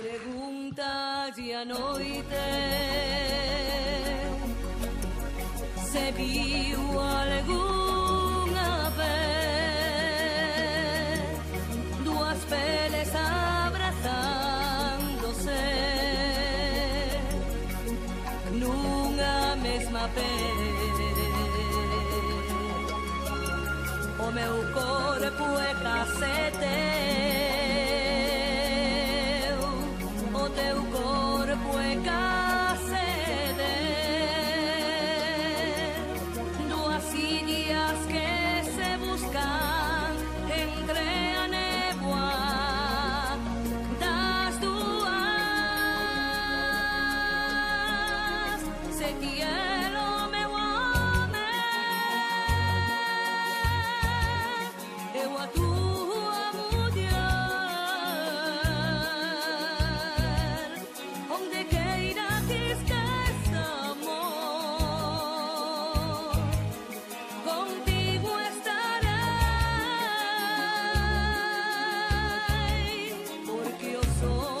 Pregunta ya noite se viu algunha vez dúas peles abrazándose nunha mesma pel. O meu corpo é case teu, o teu corpo é case deu. Duas ilhas que se buscan entre a néboa das duas. Se quiero meu home, eu a tua mulher, onde queira que estés, amor, contigo estarei, porque eu sou